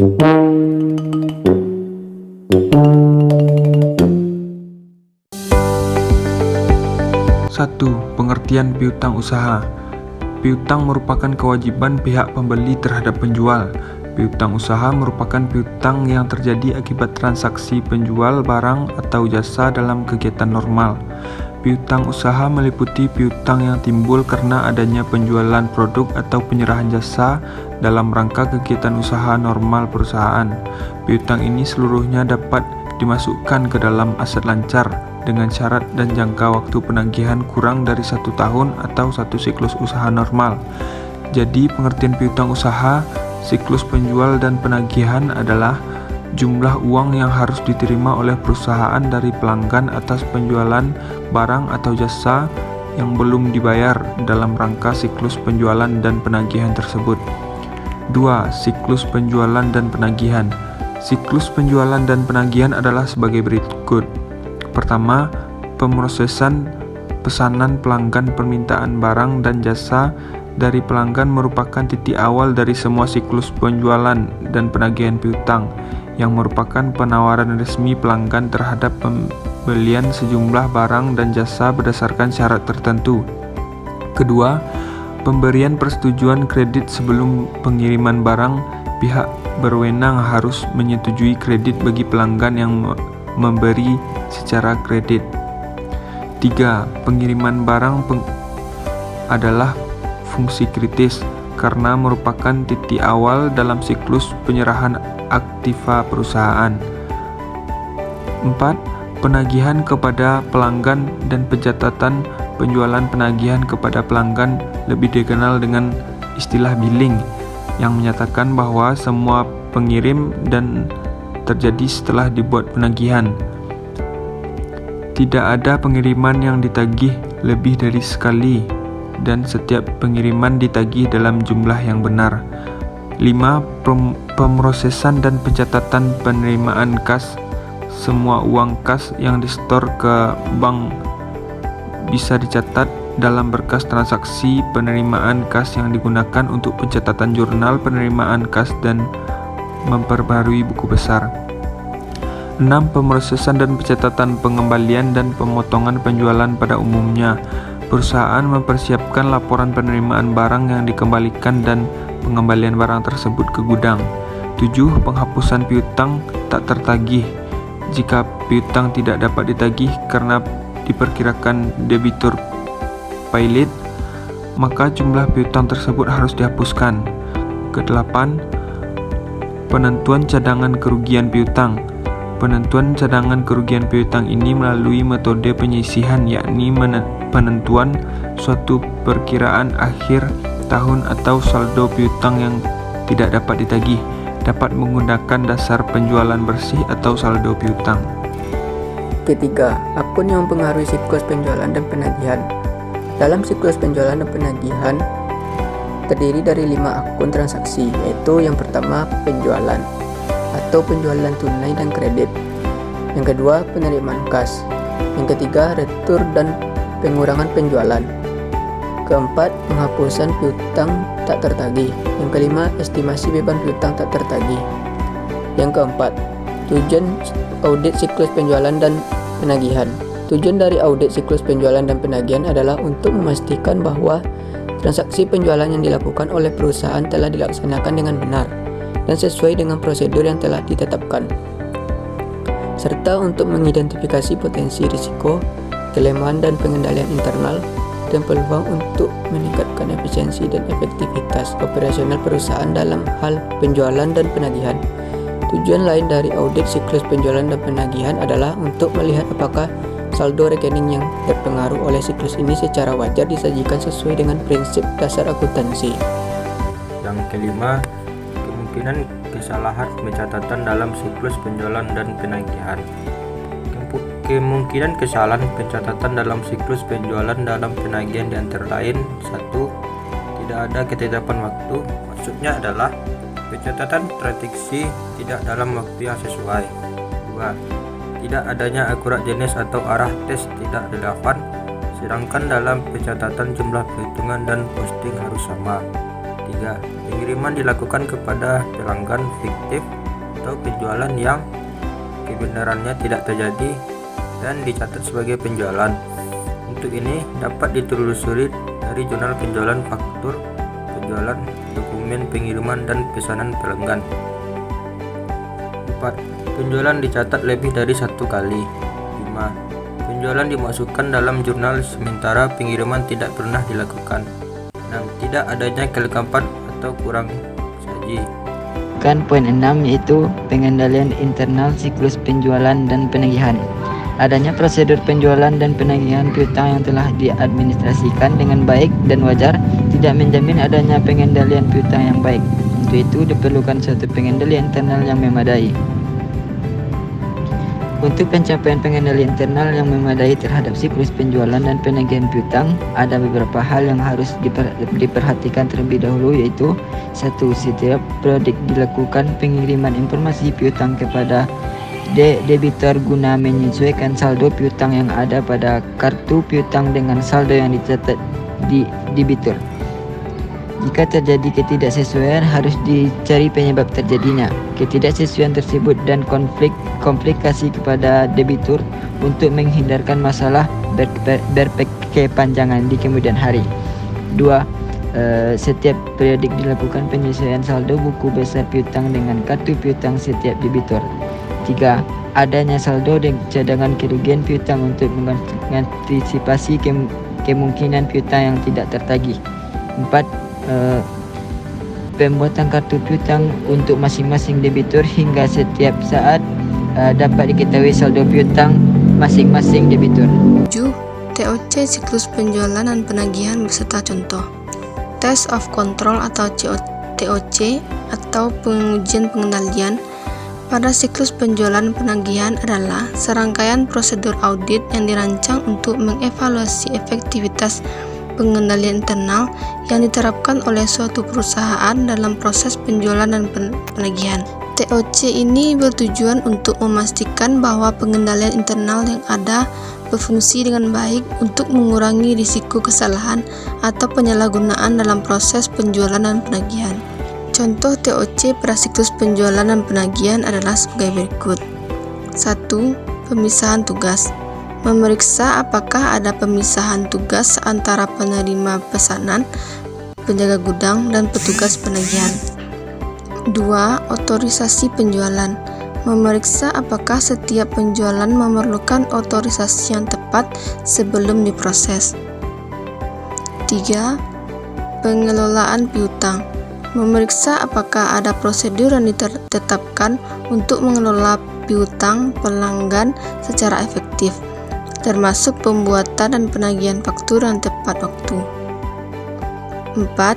Satu, pengertian piutang usaha. Piutang merupakan kewajiban pihak pembeli terhadap penjual. Piutang usaha merupakan piutang yang terjadi akibat transaksi penjual barang atau jasa dalam kegiatan normal. Piutang usaha meliputi piutang yang timbul karena adanya penjualan produk atau penyerahan jasa dalam rangka kegiatan usaha normal perusahaan. Piutang ini seluruhnya dapat dimasukkan ke dalam aset lancar dengan syarat dan jangka waktu penagihan kurang dari 1 tahun atau 1 siklus usaha normal. Jadi pengertian piutang usaha, siklus penjual dan penagihan adalah jumlah uang yang harus diterima oleh perusahaan dari pelanggan atas penjualan barang atau jasa yang belum dibayar dalam rangka siklus penjualan dan penagihan tersebut. 2. Siklus penjualan dan penagihan. Siklus penjualan dan penagihan adalah sebagai berikut. Pertama, pemrosesan pesanan pelanggan. Permintaan barang dan jasa dari pelanggan merupakan titik awal dari semua siklus penjualan dan penagihan piutang, yang merupakan penawaran resmi pelanggan terhadap pembelian sejumlah barang dan jasa berdasarkan syarat tertentu. Kedua, pemberian persetujuan kredit. Sebelum pengiriman barang, pihak berwenang harus menyetujui kredit bagi pelanggan yang memberi secara kredit. 3. Pengiriman barang adalah fungsi kritis karena merupakan titik awal dalam siklus penyerahan aktiva perusahaan. 4. Penagihan kepada pelanggan dan pencatatan penjualan. Penagihan kepada pelanggan lebih dikenal dengan istilah billing, yang menyatakan bahwa semua pengirim dan terjadi setelah dibuat penagihan. Tidak ada pengiriman yang ditagih lebih dari sekali dan setiap pengiriman ditagih dalam jumlah yang benar. 5. Pemrosesan dan pencatatan penerimaan kas. Semua uang kas yang disetor ke bank bisa dicatat dalam berkas transaksi penerimaan kas yang digunakan untuk pencatatan jurnal penerimaan kas dan memperbarui buku besar. 6. Pemrosesan dan pencatatan pengembalian dan pemotongan penjualan. Pada umumnya, perusahaan mempersiapkan laporan penerimaan barang yang dikembalikan dan pengembalian barang tersebut ke gudang. 7. Penghapusan piutang tak tertagih. Jika piutang tidak dapat ditagih karena diperkirakan debitur pailit, maka jumlah piutang tersebut harus dihapuskan. Ke-8. Penentuan cadangan kerugian piutang. Penentuan cadangan kerugian piutang ini melalui metode penyisihan, yakni penentuan suatu perkiraan akhir tahun atau saldo piutang yang tidak dapat ditagih, dapat menggunakan dasar penjualan bersih atau saldo piutang. Ketiga, akun yang mempengaruhi siklus penjualan dan penagihan. Dalam siklus penjualan dan penagihan terdiri dari 5 akun transaksi, yaitu yang pertama penjualan atau penjualan tunai dan kredit. Yang kedua, penerimaan kas. Yang ketiga, retur dan pengurangan penjualan. Keempat, penghapusan piutang tak tertagih. Yang kelima, estimasi beban piutang tak tertagih. Yang keempat, tujuan audit siklus penjualan dan penagihan. Tujuan dari audit siklus penjualan dan penagihan adalah untuk memastikan bahwa transaksi penjualan yang dilakukan oleh perusahaan telah dilaksanakan dengan benar dan sesuai dengan prosedur yang telah ditetapkan, serta untuk mengidentifikasi potensi risiko, kelemahan dan pengendalian internal, dan peluang untuk meningkatkan efisiensi dan efektivitas operasional perusahaan dalam hal penjualan dan penagihan. Tujuan lain dari audit siklus penjualan dan penagihan adalah untuk melihat apakah saldo rekening yang terpengaruh oleh siklus ini secara wajar disajikan sesuai dengan prinsip dasar akuntansi. Yang kelima, kemungkinan kesalahan pencatatan dalam siklus penjualan dan penagihan. Kemungkinan kesalahan pencatatan dalam siklus penjualan dalam penagihan di antara lain: 1. Tidak ada ketetapan waktu. Maksudnya adalah pencatatan transaksi tidak dalam waktu yang sesuai. 2. Tidak adanya akurat jenis atau arah tes tidak relevan, sedangkan dalam pencatatan jumlah perhitungan dan posting harus sama. 3. Pengiriman dilakukan kepada pelanggan fiktif atau penjualan yang kebenarannya tidak terjadi dan dicatat sebagai penjualan. Untuk ini dapat ditelusuri dari jurnal penjualan, faktur penjualan, dokumen pengiriman, dan pesanan pelanggan. 4. Penjualan dicatat lebih dari 1 kali. 5. Penjualan dimasukkan dalam jurnal sementara pengiriman tidak pernah dilakukan. 6. Tidak adanya kelengkapan atau kurang saji. Kan poin 6 yaitu pengendalian internal siklus penjualan dan penagihan. Adanya prosedur penjualan dan penagihan piutang yang telah diadministrasikan dengan baik dan wajar tidak menjamin adanya pengendalian piutang yang baik. Untuk itu diperlukan suatu pengendalian internal yang memadai. Untuk pencapaian pengendalian internal yang memadai terhadap siklus penjualan dan penagihan piutang, ada beberapa hal yang harus diperhatikan terlebih dahulu, yaitu 1. Setiap periodik dilakukan pengiriman informasi piutang kepada debitur guna menyesuaikan saldo piutang yang ada pada kartu piutang dengan saldo yang dicatat di debitur. Jika terjadi ketidaksesuaian, harus dicari penyebab terjadinya ketidaksesuaian tersebut dan komplikasi kepada debitur untuk menghindarkan masalah berkepanjangan di kemudian hari. 2. Setiap periodik dilakukan penyesuaian saldo buku besar piutang dengan kartu piutang setiap debitur. 3. Adanya saldo dan cadangan kerugian piutang untuk mengantisipasi kemungkinan piutang yang tidak tertagih. 4. Pembuatan kartu piutang untuk masing-masing debitur hingga setiap saat dapat diketahui saldo piutang masing-masing debitur. 7. TOC siklus penjualan dan penagihan beserta contoh. Test of control atau TOC atau pengujian pengendalian pada siklus penjualan penagihan adalah serangkaian prosedur audit yang dirancang untuk mengevaluasi efektivitas pengendalian internal yang diterapkan oleh suatu perusahaan dalam proses penjualan dan penagihan. TOC ini bertujuan untuk memastikan bahwa pengendalian internal yang ada berfungsi dengan baik untuk mengurangi risiko kesalahan atau penyalahgunaan dalam proses penjualan dan penagihan. Contoh TOC pada siklus penjualan dan penagihan adalah sebagai berikut. 1. Pemisahan tugas. Memeriksa apakah ada pemisahan tugas antara penerima pesanan, penjaga gudang, dan petugas penagihan. 2. Otorisasi penjualan. Memeriksa apakah setiap penjualan memerlukan otorisasi yang tepat sebelum diproses. 3. Pengelolaan piutang. Memeriksa apakah ada prosedur yang ditetapkan untuk mengelola piutang pelanggan secara efektif, termasuk pembuatan dan penagihan faktur yang tepat waktu. 4.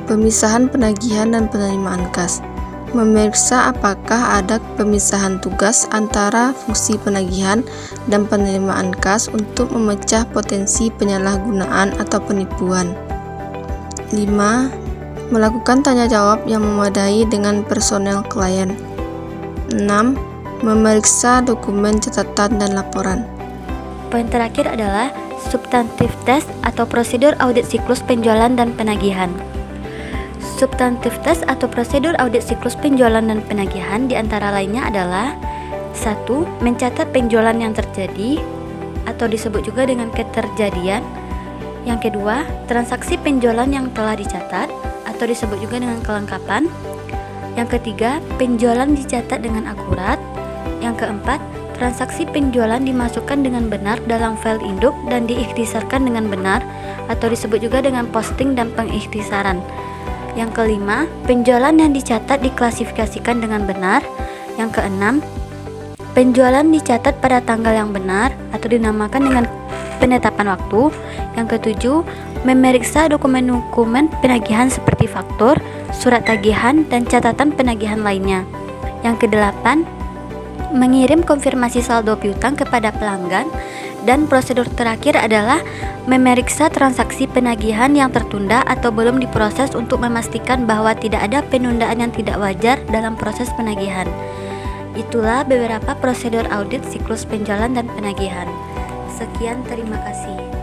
Pemisahan penagihan dan penerimaan kas. Memeriksa apakah ada pemisahan tugas antara fungsi penagihan dan penerimaan kas untuk memecah potensi penyalahgunaan atau penipuan. 5. Melakukan tanya jawab yang memadai dengan personel klien. 6. Memeriksa dokumen catatan dan laporan. Poin terakhir adalah substantif test atau prosedur audit siklus penjualan dan penagihan. Substantif test atau prosedur audit siklus penjualan dan penagihan diantara lainnya adalah 1. Mencatat penjualan yang terjadi atau disebut juga dengan keterjadian. Yang kedua, transaksi penjualan yang telah dicatat atau disebut juga dengan kelengkapan. Yang ketiga, penjualan dicatat dengan akurat. Yang keempat, transaksi penjualan dimasukkan dengan benar dalam file induk dan diikhtisarkan dengan benar atau disebut juga dengan posting dan pengikhtisaran. Yang kelima, penjualan yang dicatat diklasifikasikan dengan benar. Yang keenam, penjualan dicatat pada tanggal yang benar atau dinamakan dengan penetapan waktu. Yang ketujuh, memeriksa dokumen-dokumen penagihan seperti faktur, surat tagihan, dan catatan penagihan lainnya. Yang kedelapan, mengirim konfirmasi saldo piutang kepada pelanggan. Dan prosedur terakhir adalah memeriksa transaksi penagihan yang tertunda atau belum diproses untuk memastikan bahwa tidak ada penundaan yang tidak wajar dalam proses penagihan. Itulah beberapa prosedur audit siklus penjualan dan penagihan. Sekian, terima kasih.